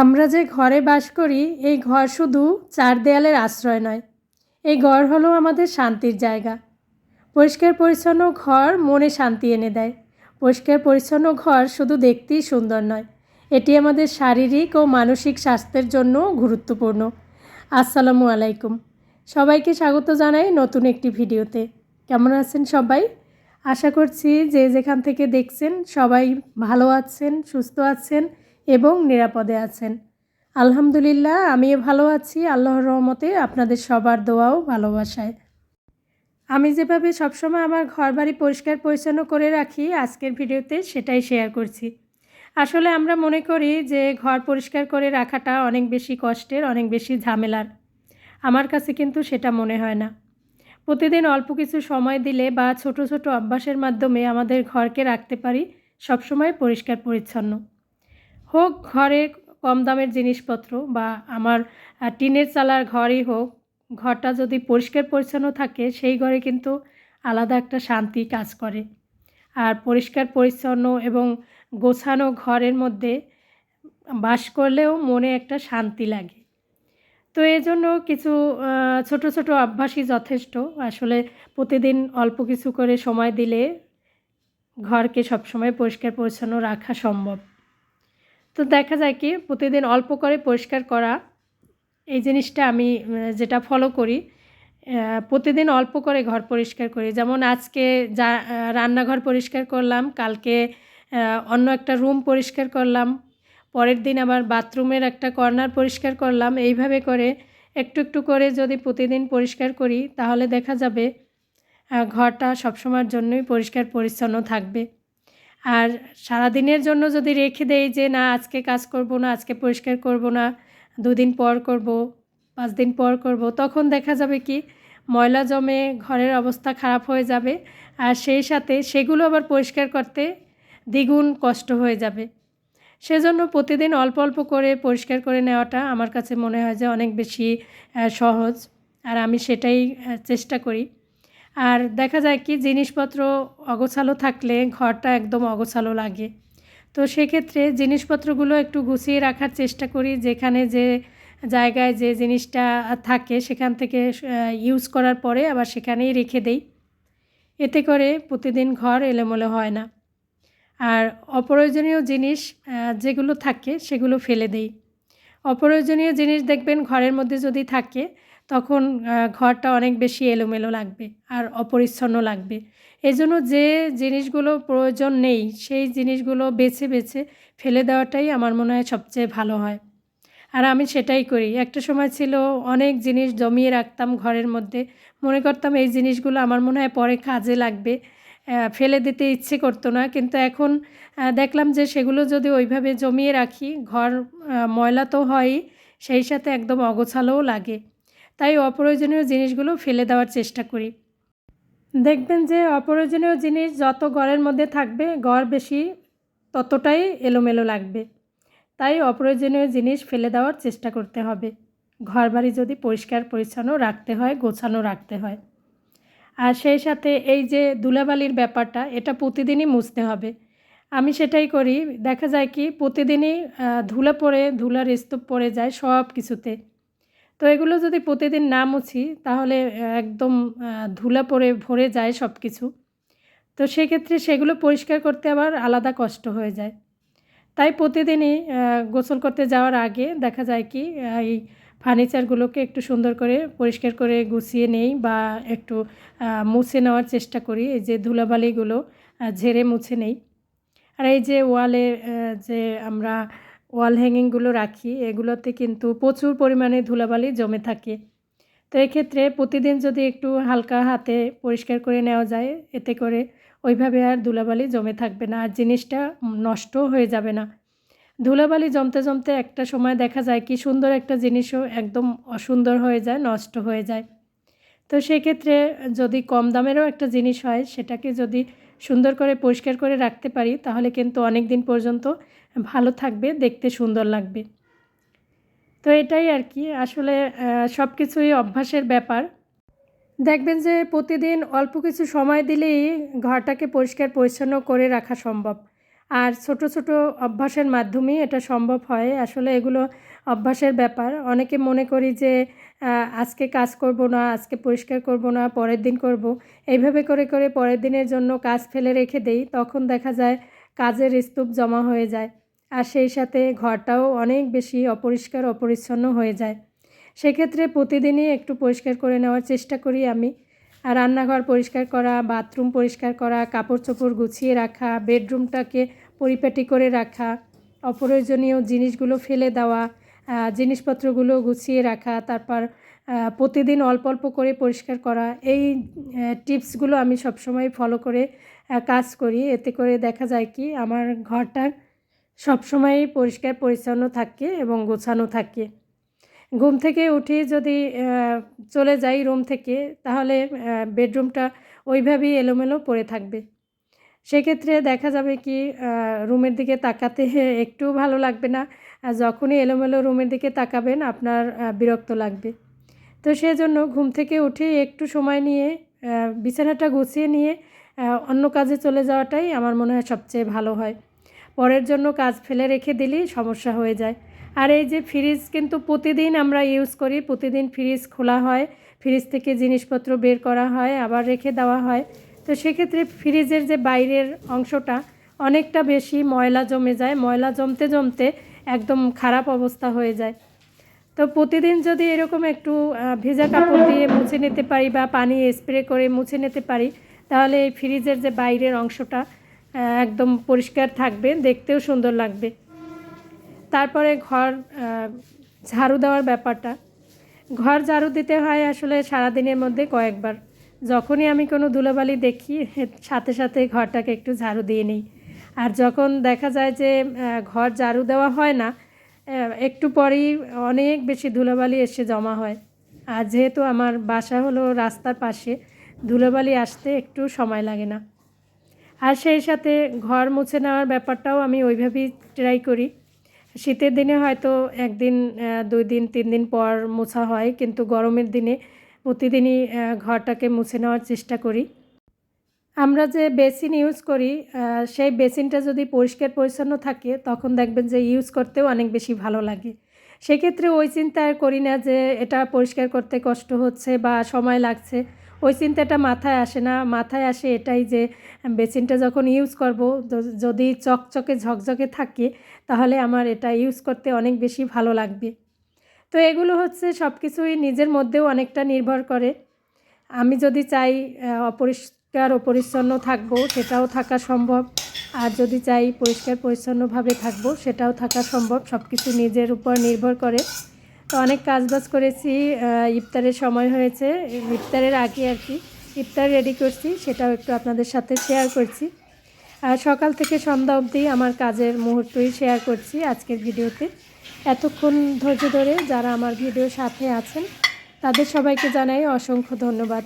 আমরা যে ঘরে বাস করি এই ঘর শুধু চার দেয়ালের আশ্রয় নয়, এই ঘর হলো আমাদের শান্তির জায়গা। পরিষ্কার পরিচ্ছন্ন ঘর মনে শান্তি এনে দেয়। পরিষ্কার পরিচ্ছন্ন ঘর শুধু দেখতেই সুন্দর নয়, এটি আমাদের শারীরিক ও মানসিক স্বাস্থ্যের জন্য গুরুত্বপূর্ণ। আসসালামু আলাইকুম, সবাইকে স্বাগত জানাই নতুন একটি ভিডিওতে। কেমন আছেন সবাই? আশা করছি যে যেখান থেকে দেখছেন সবাই ভালো আছেন, সুস্থ আছেন এবং নিরাপদে আছেন। আলহামদুলিল্লাহ, আমিও ভালো আছি আল্লাহর রহমতে, আপনাদের সবার দোয়া ও ভালোবাসায়। আমি যেভাবে সবসময় আমার ঘরবাড়ি পরিষ্কার পরিচ্ছন্ন করে রাখি, আজকের ভিডিওতে সেটাই শেয়ার করছি। আসলে আমরা মনে করি যে ঘর পরিষ্কার করে রাখাটা অনেক বেশি কষ্টের, অনেক বেশি ঝামেলার। আমার কাছে কিন্তু সেটা মনে হয় না। প্রতিদিন অল্প কিছু সময় দিলে বা ছোট ছোট অভ্যাসের মাধ্যমে আমাদের ঘরকে রাখতে পারি সবসময় পরিষ্কার পরিচ্ছন্ন। হোক ঘরে কম দামের জিনিসপত্র বা আমার টিনের চালার ঘরই হোক, ঘরটা যদি পরিষ্কার পরিচ্ছন্ন থাকে সেই ঘরে কিন্তু আলাদা একটা শান্তি কাজ করে। আর পরিষ্কার পরিচ্ছন্ন এবং গোছানো ঘরের মধ্যে বাস করলেও মনে একটা শান্তি লাগে। তো এজন্য কিছু ছোট ছোট অভ্যাসই যথেষ্ট। আসলে প্রতিদিন অল্প কিছু করে সময় দিলে ঘরকে সবসময় পরিষ্কার পরিচ্ছন্ন রাখা সম্ভব। তো দেখা যায় কি প্রতিদিন অল্প করে পরিষ্কার করা, এই জিনিসটা আমি যেটা ফলো করি, প্রতিদিন অল্প করে ঘর পরিষ্কার করি। যেমন আজকে যা রান্নাঘর পরিষ্কার করলাম, কালকে অন্য একটা রুম পরিষ্কার করলাম, পরের দিন আবার বাথরুমের একটা কর্নার পরিষ্কার করলাম। এইভাবে করে একটু একটু করে যদি প্রতিদিন পরিষ্কার করি তাহলে দেখা যাবে ঘরটা সবসময়ের জন্যই পরিষ্কার পরিচ্ছন্ন থাকবে। আর সারাদিনের জন্য যদি রেখে দেই যে না আজকে কাজ করব না, আজকে পরিষ্কার করব না, 2 দিন পর করব, 5 দিন পর করব, তখন দেখা যাবে কি ময়লা জমে ঘরের অবস্থা খারাপ হয়ে যাবে। আর সেই সাথে সেগুলো আবার পরিষ্কার করতে দ্বিগুণ কষ্ট হয়ে যাবে। সেজন্য প্রতিদিন অল্প অল্প করে পরিষ্কার করে নেওয়াটা আমার কাছে মনে হয় যে অনেক বেশি সহজ। আর আমি সেটাই চেষ্টা করি। আর দেখা যায় কি জিনিসপত্র অগোছালো থাকলে ঘরটা একদম অগোছালো লাগে। তো সেক্ষেত্রে জিনিসপত্রগুলো একটু গুছিয়ে রাখার চেষ্টা করি। যেখানে যে জায়গায় যে জিনিসটা থাকে সেখান থেকে ইউজ করার পরে আবার সেখানেই রেখে দেই। এতে করে প্রতিদিন ঘর এলোমেলো হয় না। আর অপ্রয়োজনীয় জিনিস যেগুলো থাকে সেগুলো ফেলে দেই। অপ্রয়োজনীয় জিনিস দেখবেন ঘরের মধ্যে যদি থাকে তখন ঘরটা অনেক বেশি এলোমেলো লাগবে আর অপরিচ্ছন্ন লাগবে। এজন্য যে জিনিসগুলো প্রয়োজন নেই সেই জিনিসগুলো বেছে বেছে ফেলে দেওয়াটাই আমার মনে হয় সবচেয়ে ভালো হয়। আর আমি সেটাই করি। একটা সময় ছিল অনেক জিনিস জমিয়ে রাখতাম ঘরের মধ্যে। মনে করতাম এই জিনিসগুলো আমার মনে হয় পরে কাজে লাগবে। ফেলে দিতে ইচ্ছে করতো না। কিন্তু এখন দেখলাম যে সেগুলো যদি ওইভাবে জমিয়ে রাখি ঘর ময়লা তো হয়ই, সেই সাথে একদম অগোছালোও লাগে। তাই অপ্রয়োজনীয় জিনিসগুলো ফেলে দেওয়ার চেষ্টা করি। দেখবেন যে অপ্রয়োজনীয় জিনিস যত ঘরের মধ্যে থাকবে ঘর বেশি ততটাই এলোমেলো লাগবে। তাই অপ্রয়োজনীয় জিনিস ফেলে দেওয়ার চেষ্টা করতে হবে ঘরবাড়ি যদি পরিষ্কার পরিচ্ছন্ন রাখতে হয়, গোছানো রাখতে হয়। আর সেই সাথে এই যে ধুলাবালির ব্যাপারটা, এটা প্রতিদিনই মুছতে হবে। আমি সেটাই করি। দেখা যায় কি প্রতিদিনই ধুলা পড়ে, ধুলার স্তূপ পড়ে যায় সব কিছুতে। তো এগুলো যদি প্রতিদিন না মুছি তাহলে একদম ধুলা পড়ে ভরে যায় সব কিছু। তো সেক্ষেত্রে সেগুলো পরিষ্কার করতে আবার আলাদা কষ্ট হয়ে যায়। তাই প্রতিদিনই গোসল করতে যাওয়ার আগে দেখা যায় কি এই ফার্নিচারগুলোকে একটু সুন্দর করে পরিষ্কার করে গুছিয়ে নেই বা একটু মুছে নেওয়ার চেষ্টা করি। এই যে ধুলাবালিগুলো ঝেড়ে মুছে নেই। আর এই যে ওয়ালে যে আমরা ওয়াল হ্যাঙ্গিংগুলো রাখি এগুলোতে কিন্তু প্রচুর পরিমাণে ধুলাবালি জমে থাকে। তো এক্ষেত্রে প্রতিদিন যদি একটু হালকা হাতে পরিষ্কার করে নেওয়া যায়, এতে করে ওইভাবে আর ধুলাবালি জমে থাকবে না আর জিনিসটা নষ্টও হয়ে যাবে না। ধুলাবালি জমতে জমতে একটা সময় দেখা যায় কি সুন্দর একটা জিনিসও একদম অসুন্দর হয়ে যায়, নষ্ট হয়ে যায়। তো সেক্ষেত্রে যদি কম দামেরও একটা জিনিস হয় সেটাকে যদি সুন্দর করে পরিষ্কার করে রাখতে পারি তাহলে কিন্তু অনেক দিন পর্যন্ত ভালো থাকবে, দেখতে সুন্দর লাগবে। তো এটাই আর কি, আসলে সব কিছুই অভ্যাসের ব্যাপার। দেখবেন যে প্রতিদিন অল্প কিছু সময় দিলেই ঘরটাকে পরিষ্কার পরিচ্ছন্ন করে রাখা সম্ভব। আর ছোট ছোট অভ্যাসের মাধ্যমেই এটা সম্ভব হয়। আসলে এগুলো অভ্যাসের ব্যাপার। অনেকে মনে করি যে আজকে কাজ করব না, আজকে পরিষ্কার করব না, পরের দিন করব। এইভাবে করে করে পরের দিনের জন্য কাজ ফেলে রেখে দেই। তখন দেখা যায় কাজের স্তূপ জমা হয়ে যায়। আর সেই সাথে ঘরটাও অনেক বেশি অপরিষ্কার অপরিচ্ছন্ন হয়ে যায়। সেক্ষেত্রে প্রতিদিনই একটু পরিষ্কার করে নেওয়ার চেষ্টা করি আমি। আর রান্নাঘর পরিষ্কার করা, বাথরুম পরিষ্কার করা, কাপড় চোপড় গুছিয়ে রাখা, বেডরুমটাকে পরিপাটি করে রাখা, অপ্রয়োজনীয় জিনিসগুলো ফেলে দেওয়া, জিনিসপত্রগুলো গুছিয়ে রাখা, তারপর প্রতিদিন অল্প অল্প করে পরিষ্কার করা, এই টিপসগুলো আমি সবসময় ফলো করে কাজ করি। এতে করে দেখা যায় কি আমার ঘরটা সবসময়ই পরিষ্কার পরিচ্ছন্ন থাকে এবং গোছানো থাকে। ঘুম থেকে উঠে যদি চলে যাই রুম থেকে, তাহলে বেডরুমটা ওইভাবেই এলোমেলো পড়ে থাকবে। সেক্ষেত্রে দেখা যাবে কি রুমের দিকে তাকাতে একটুও ভালো লাগবে না। আর যখনই এলোমেলো রুমের দিকে তাকাবেন আপনার বিরক্ত লাগবে। তো সেজন্য ঘুম থেকে উঠে একটু সময় নিয়ে বিছানাটা গুছিয়ে নিয়ে অন্য কাজে চলে যাওয়াটাই আমার মনে হয় সবচেয়ে ভালো হয়। পরের জন্য কাজ ফেলে রেখে দিলেই সমস্যা হয়ে যায়। আর এই যে ফ্রিজ কিন্তু প্রতিদিন আমরা ইউজ করি, প্রতিদিন ফ্রিজ খোলা হয়, ফ্রিজ থেকে জিনিসপত্র বের করা হয়, আবার রেখে দেওয়া হয়। তো সেক্ষেত্রে ফ্রিজের যে বাইরের অংশটা অনেকটা বেশি ময়লা জমে যায়, ময়লা জমতে জমতে একদম খারাপ অবস্থা হয়ে যায়। তো প্রতিদিন যদি এরকম একটু ভেজা কাপড় দিয়ে মুছে নিতে পারি বা পানি স্প্রে করে মুছে নিতে পারি, তাহলে এই ফ্রিজের যে বাইরের অংশটা একদম পরিষ্কার থাকবে, দেখতেও সুন্দর লাগবে। তারপরে ঘর ঝাড়ু দেওয়ার ব্যাপারটা, ঘর ঝাড়ু দিতে হয় আসলে সারাদিনের মধ্যে কয়েকবার। যখনই আমি কোনো ধুলোবালি দেখি সাথে সাথে ঘরটাকে একটু ঝাড়ু দিয়ে নিই। আর যখন দেখা যায় যে ঘর ঝাড়ু দেওয়া হয় না, একটু পরেই অনেক বেশি ধুলোবালি এসে জমা হয়। আর যেহেতু আমার বাসা হলো রাস্তার পাশে, ধুলোবালি আসতে একটু সময় লাগে না। আর সেই সাথে ঘর মুছে নেওয়ার ব্যাপারটাও আমি ওইভাবেই ট্রাই করি। শীতের দিনে হয়তো 1 দিন 2 দিন 3 দিন পর মোছা হয়, কিন্তু গরমের দিনে প্রতিদিনই ঘরটাকে মুছে নেওয়ার চেষ্টা করি। আমরা যে বেসিন ইউজ করি সেই বেসিনটা যদি পরিষ্কার পরিচ্ছন্ন থাকে তখন দেখবেন যে ইউজ করতেও অনেক বেশি ভালো লাগে। সেক্ষেত্রে ওই চিন্তা আর করি না যে এটা পরিষ্কার করতে কষ্ট হচ্ছে বা সময় লাগছে, ওই চিন্তাটা মাথায় আসে না। মাথায় আসে এটাই যে বেসিনটা যখন ইউজ করব যদি চকচকে ঝকঝকে থাকে তাহলে আমার এটা ইউজ করতে অনেক বেশি ভালো লাগবে। তো এগুলো হচ্ছে সব কিছুই নিজের মধ্যেও অনেকটা নির্ভর করে। আমি যদি চাই অপরিষ্কার ও পরিচ্ছন্ন থাকবো, সেটাও থাকা সম্ভব। আর যদি চাই পরিষ্কার পরিচ্ছন্নভাবে থাকবো, সেটাও থাকা সম্ভব। সব কিছু নিজের উপর নির্ভর করে। তো অনেক কাজবাজ করেছি, ইফতারের সময় হয়েছে, ইফতারের আগে আর কি ইফতার রেডি করছি, সেটাও একটু আপনাদের সাথে শেয়ার করছি। আর সকাল থেকে সন্ধ্যা অবধি আমার কাজের মুহূর্তই শেয়ার করছি আজকের ভিডিওতে। এতক্ষণ ধৈর্য ধরে যারা আমার ভিডিওর সাথে আছেন তাদের সবাইকে জানাই অসংখ্য ধন্যবাদ।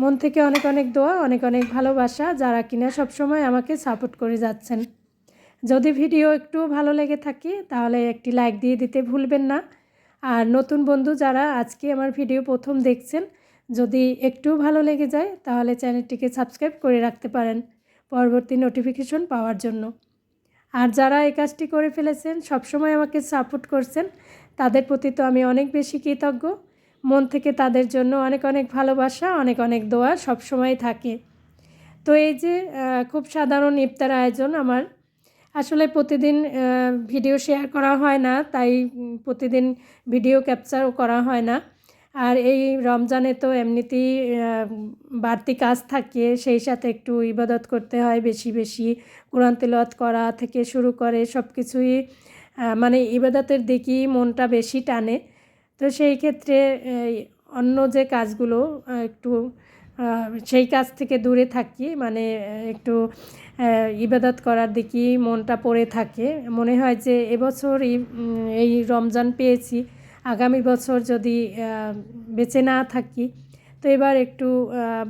মন থেকে অনেক অনেক দোয়া, অনেক অনেক ভালোবাসা, যারা কিনা সবসময় আমাকে সাপোর্ট করে যাচ্ছেন। যদি ভিডিও একটু ভালো লেগে থাকে তাহলে একটি লাইক দিয়ে দিতে ভুলবেন না। আর নতুন বন্ধু যারা আজকে আমার ভিডিও প্রথম দেখছেন, যদি একটু ভালো লেগে যায় তাহলে চ্যানেলটিকে সাবস্ক্রাইব করে রাখতে পারেন পরবর্তী নোটিফিকেশন পাওয়ার জন্য। আর যারা এই কাজটি করে ফেলেছেন, সবসময় আমাকে সাপোর্ট করছেন, তাদের প্রতি তো আমি অনেক বেশি কৃতজ্ঞ। মন থেকে তাদের জন্য অনেক অনেক ভালোবাসা, অনেক অনেক দোয়া সবসময় থাকে। তো এই যে খুব সাধারণ ইফতার আয়োজন আমার, আসলে প্রতিদিন ভিডিও শেয়ার করা হয় না, তাই প্রতিদিন ভিডিও ক্যাপচারও করা হয় না। আর এই রমজানে তো এমনিতেই বাড়তি কাজ থাকে, সেই সাথে একটু ইবাদত করতে হয় বেশি বেশি। কোরআন তিলাওয়াত করা থেকে শুরু করে সব কিছুই মানে ইবাদতের দিকেই মনটা বেশি টানে। তো সেই ক্ষেত্রে অন্য যে কাজগুলো একটু সেই কাজ থেকে দূরে থাকি, মানে একটু ইবাদত করার দিকেই মনটা পড়ে থাকে। মনে হয় যে এবছর এই রমজান পেয়েছি, আগামী বছর যদি বেঁচে না থাকি তো এবার একটু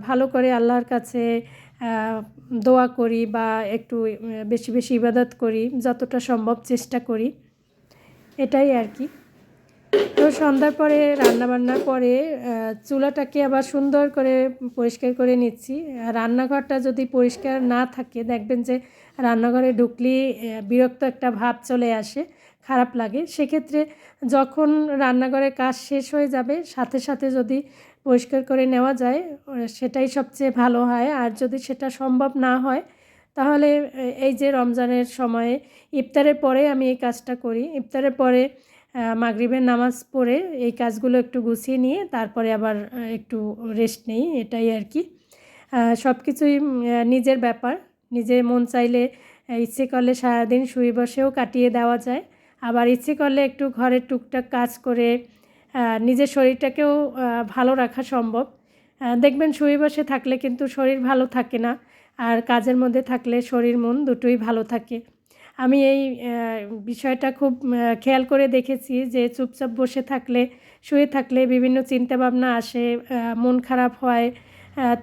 ভালো করে আল্লাহর কাছে দোয়া করি বা একটু বেশি বেশি ইবাদত করি, যতটা সম্ভব চেষ্টা করি, এটাই আর কি। তো সন্ধ্যার পরে রান্নাবান্নার পরে চুলাটাকে আবার সুন্দর করে পরিষ্কার করে নিচ্ছি। রান্নাঘরটা যদি পরিষ্কার না থাকে দেখবেন যে রান্নাঘরে ঢুকলেই বিরক্ত একটা ভাব চলে আসে, খারাপ লাগে। সেক্ষেত্রে যখন রান্নাঘরের কাজ শেষ হয়ে যাবে সাথে সাথে যদি পরিষ্কার করে নেওয়া যায় সেটাই সবচেয়ে ভালো হয়। আর যদি সেটা সম্ভব না হয় তাহলে এই যে রমজানের সময়ে ইফতারের পরে আমি এই কাজটা করি। ইফতারের পরে মাগরিবের নামাজ পড়ে এই কাজগুলো একটু গুছিয়ে নিয়ে তারপরে আবার একটু রেস্ট নেই, এটাই আর কি। সব কিছুই নিজের ব্যাপার। নিজে মন চাইলে ইচ্ছে করলে সারাদিন শুয়ে বসেও কাটিয়ে দেওয়া যায়, আবার ইচ্ছে করলে একটু ঘরের টুকটাক কাজ করে নিজের শরীরটাকেও ভালো রাখা সম্ভব। দেখবেন শুয়ে বসে থাকলে কিন্তু শরীর ভালো থাকে না, আর কাজের মধ্যে থাকলে শরীর মন দুটোই ভালো থাকে। আমি এই বিষয়টা খুব খেয়াল করে দেখেছি যে চুপচাপ বসে থাকলে, শুয়ে থাকলে বিভিন্ন চিন্তাভাবনা আসে, মন খারাপ হয়।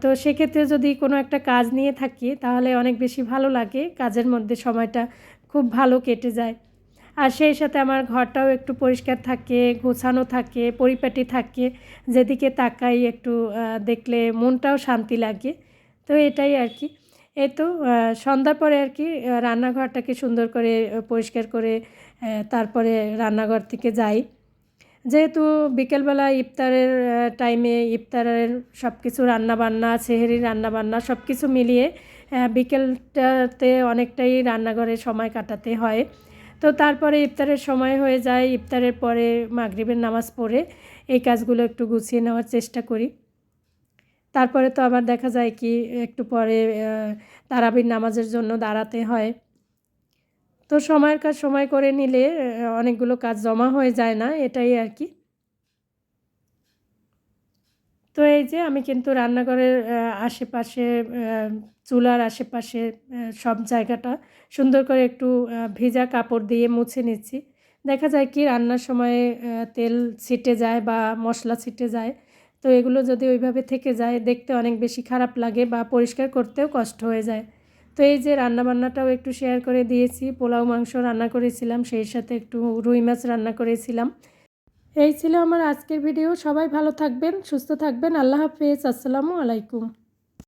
তো সেক্ষেত্রে যদি কোনো একটা কাজ নিয়ে থাকি তাহলে অনেক বেশি ভালো লাগে, কাজের মধ্যে সময়টা খুব ভালো কেটে যায়। আর সেই সাথে আমার ঘরটাও একটু পরিষ্কার থাকে, গোছানো থাকে, পরিপাটি থাকে, যেদিকে তাকাই একটু দেখলে মনটাও শান্তি লাগে। তো এটাই আর কি। এই তো সন্ধ্যার পরে আর কি রান্নাঘরটাকে সুন্দর করে পরিষ্কার করে তারপরে রান্নাঘর থেকে যাই। যেহেতু বিকেলবেলা ইফতারের টাইমে ইফতারের সব কিছু রান্নাবান্না, সেহরির রান্নাবান্না সব কিছু মিলিয়ে বিকেলটাতে অনেকটাই রান্নাঘরে সময় কাটাতে হয়। তো তারপরে ইফতারের সময় হয়ে যায়, ইফতারের পরে মাগরিবের নামাজ পড়ে এই কাজগুলো একটু গুছিয়ে নেওয়ার চেষ্টা করি। তারপরে তো আবার দেখা যায় কি একটু পরে তারাবির নামাজের জন্য দাঁড়াতে হয়। তো সময়ের কাজ সময় করে নিলে অনেকগুলো কাজ জমা হয়ে যায় না, এটাই আর কি। তো এই যে আমি কিন্তু রান্নাঘরের আশেপাশে চুলার আশেপাশে সব জায়গাটা সুন্দর করে একটু ভেজা কাপড় দিয়ে মুছে নিচ্ছি। দেখা যায় কি রান্নার সময়ে তেল ছিটে যায় বা মশলা ছিটে যায়। তো এগুলো যদি ওইভাবে থেকে যায় দেখতে অনেক বেশি খারাপ লাগে বা পরিষ্কার করতেও কষ্ট হয়ে যায়। তো এই যে রান্নাবান্নাটাও একটু শেয়ার করে দিয়েছি। পোলাও মাংস রান্না করেছিলাম, সেই সাথে একটু রুই মাছ রান্না করেছিলাম। এই ছিল আমার আজকের ভিডিও। সবাই ভালো থাকবেন, সুস্থ থাকবেন। আল্লাহ হাফেজ। আসসালামু আলাইকুম।